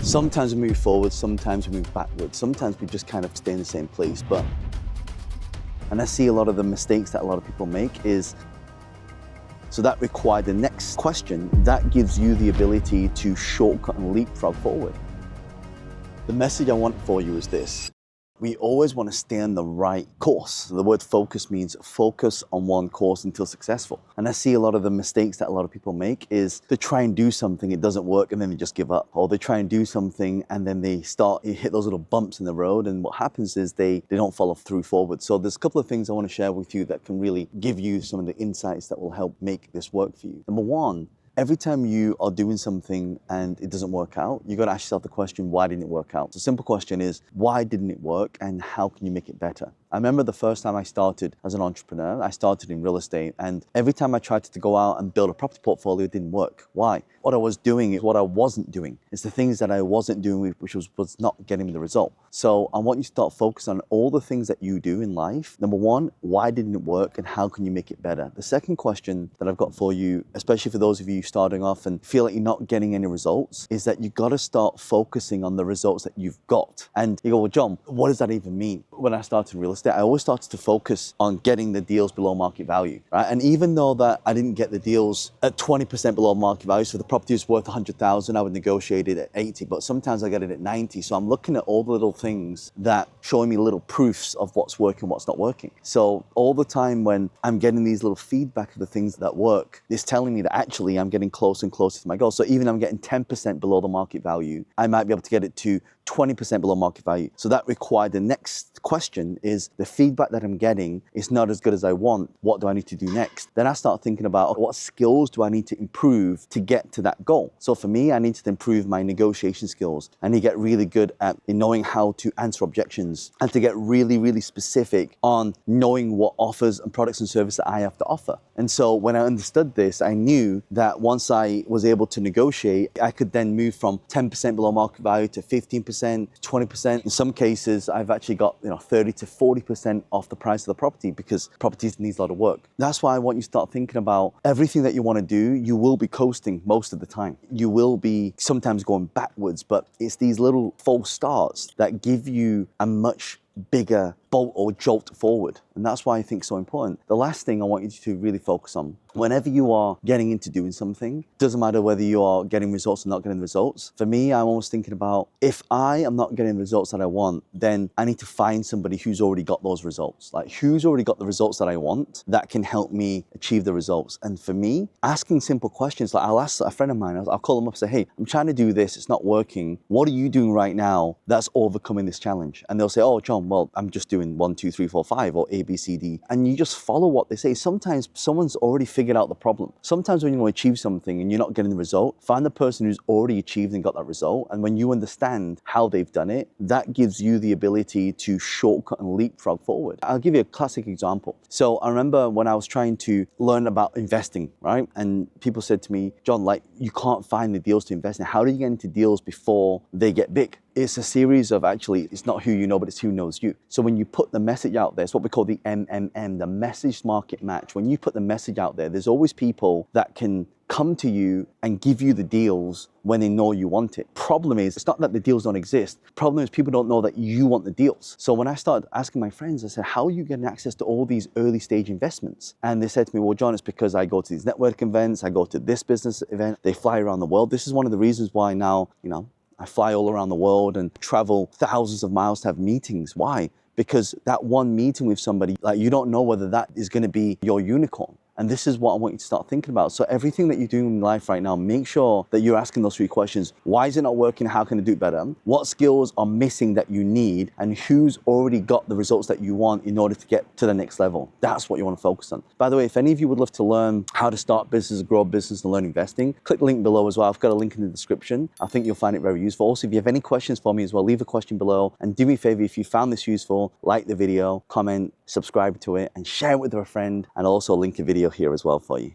Sometimes we move forward, sometimes we move backwards, sometimes we just kind of stay in the same place. And I see a lot of the mistakes that a lot of people make is, so that required the next question, that gives you the ability to shortcut and leapfrog forward. The message I want for you is this. We always want to stay on the right course. The word focus means focus on one course until successful. And I see a lot of the mistakes that a lot of people make is they try and do something, it doesn't work, and then they just give up. Or they try and do something and then they hit those little bumps in the road, and what happens is they don't follow through forward. So there's a couple of things I want to share with you that can really give you some of the insights that will help make this work for you. Number one, every time you are doing something and it doesn't work out, you got to ask yourself the question, why didn't it work out? The simple question is, why didn't it work and how can you make it better? I remember the first time I started as an entrepreneur, I started in real estate, and every time I tried to go out and build a property portfolio, it didn't work. Why? What I was doing is what I wasn't doing. It's the things that I wasn't doing, which was not getting me the result. So I want you to start focusing on all the things that you do in life. Number one, why didn't it work and how can you make it better? The second question that I've got for you, especially for those of you starting off and feel like you're not getting any results, is that you got to start focusing on the results that you've got. And you go, well, John, what does that even mean? When I started real estate, I always started to focus on getting the deals below market value, right? And even though that I didn't get the deals at 20% below market value, so the property is worth 100,000, I would negotiate it at 80, but sometimes I get it at 90. So I'm looking at all the little things that showing me little proofs of what's working, what's not working. So all the time when I'm getting these little feedback of the things that work, it's telling me that actually I'm getting closer and closer to my goal. So even if I'm getting 10% below the market value, I might be able to get it to 20% below market value. So that required the next question is, the feedback that I'm getting is not as good as I want. What do I need to do next? Then I start thinking about what skills do I need to improve to get to that goal? So for me, I need to improve my negotiation skills. I need to get really good at knowing how to answer objections and to get really, really specific on knowing what offers and products and services I have to offer. And so when I understood this, I knew that once I was able to negotiate, I could then move from 10% below market value to 15%, 20%. In some cases, I've actually got 30 to 40% off the price of the property because properties needs a lot of work. That's why I want you to start thinking about everything that you want to do. You will be coasting most of the time. You will be sometimes going backwards, but it's these little false starts that give you a much bigger bolt or jolt forward. And that's why I think it's so important. The last thing I want you to really focus on, whenever you are getting into doing something, doesn't matter whether you are getting results or not getting results. For me, I'm always thinking about, if I am not getting the results that I want, then I need to find somebody who's already got those results. Like, who's already got the results that I want that can help me achieve the results. And for me, asking simple questions, like I'll ask a friend of mine, I'll call them up and say, hey, I'm trying to do this, it's not working. What are you doing right now that's overcoming this challenge? And they'll say, oh, John, well, I'm just doing 1, 2, 3, 4, 5, or A, B, C, D. And you just follow what they say. Sometimes someone's already figured out the problem. Sometimes when you want to achieve something and you're not getting the result, find the person who's already achieved and got that result. And when you understand how they've done it, that gives you the ability to shortcut and leapfrog forward. I'll give you a classic example. So I remember when I was trying to learn about investing, right? And people said to me, John, like, you can't find the deals to invest in. How do you get into deals before they get big? It's a series of, actually, it's not who you know, but it's who knows you. So when you put the message out there, it's what we call the MMM, the message market match. When you put the message out there, there's always people that can come to you and give you the deals when they know you want it. Problem is, it's not that the deals don't exist. Problem is, people don't know that you want the deals. So when I started asking my friends, I said, how are you getting access to all these early stage investments? And they said to me, well, John, it's because I go to these network events, I go to this business event, they fly around the world. This is one of the reasons why now, I fly all around the world and travel thousands of miles to have meetings. Why? Because that one meeting with somebody, like, you don't know whether that is going to be your unicorn. And this is what I want you to start thinking about. So everything that you're doing in life right now, make sure that you're asking those 3 questions. Why is it not working? How can I do it better? What skills are missing that you need? And who's already got the results that you want in order to get to the next level? That's what you want to focus on. By the way, if any of you would love to learn how to start business, grow a business, and learn investing, click the link below as well. I've got a link in the description. I think you'll find it very useful. Also, if you have any questions for me as well, leave a question below. And do me a favor, if you found this useful, like the video, comment, subscribe to it, and share it with a friend. And also link a video here as well for you.